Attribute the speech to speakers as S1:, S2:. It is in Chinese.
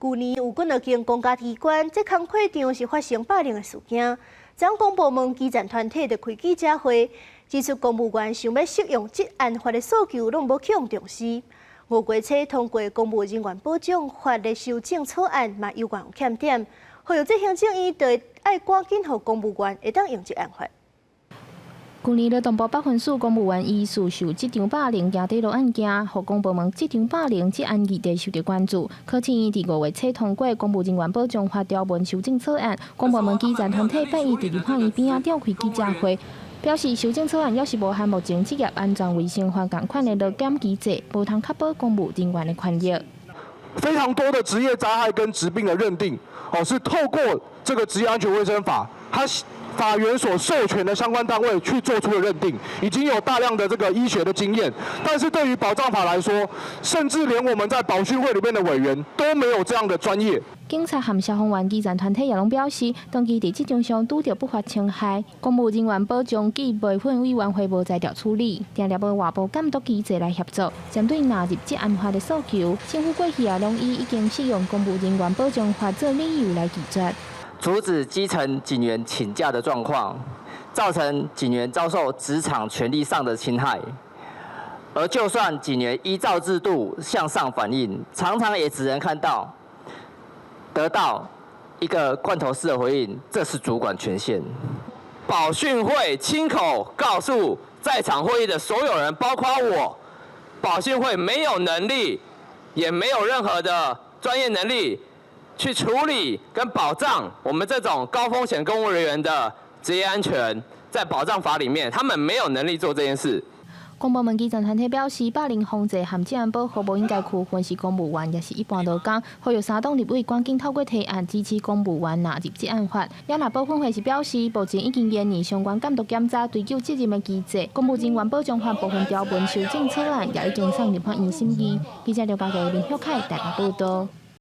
S1: 去年有几多间公家机关这工课场是发生霸凌的事件，将公部门基层团体就开记者会，指出公务员想要适用这案法的诉求，拢无去重视。5月初通过《公务人员保障法》的修正草案，嘛有关有欠点，呼吁这行政院就要赶紧让公务员会当用这案法。
S2: 去年劳动部北分署公务员疑似受职场霸凌行底路案件，互公部门职场霸凌这案议题受到关注。考试院伫5月初通过《公务人员保障法》条文修正草案，公部门基层团体8月伫立法院边仔召开记者会，表示修正草案要是无和目前职业安全卫生法同款的劳检机制，无通确保公务人员的权益。
S3: 非常多的职业灾害跟疾病的认定，是透过这个职业安全卫生法，法院所授权的相关单位去做出的认定，已经有大量的这个医学的经验。但是对于保障法来说，甚至连我们在保训会里面的委员都没有这样的专业。
S2: 警察和消防员基层团体也拢表示，当期伫职场上拄到不法侵害，公务人员保障暨备份委员会无在调处理，定立无外部监督机制来协助。针对纳入这案法的诉求，政府过去也拢已经适用公务人员保障法做理由来拒绝。
S4: 阻止基层警员请假的状况，造成警员遭受职场权利上的侵害。而就算警员依照制度向上反映，常常也只能得到一个罐头式的回应，这是主管权限。保训会亲口告诉在场会议的所有人，包括我，保训会没有能力，也没有任何的专业能力去处理跟保障我们这种高风险公务人员的职业安全，在保障法里面，他们没有能力做这件事。
S2: 公部门基层团体表示，霸凌防治和治安保护无应该区分是公务员也是一般劳工，呼吁3党立委赶紧透过提案支持公务员纳入这案法。也那保分会是表示，目前已经研拟相关监督检查、追究责任的机制。公务人员保障法部分条文修正草案也已经送立法院审议。记者刘家琪、林晓凯台北报道。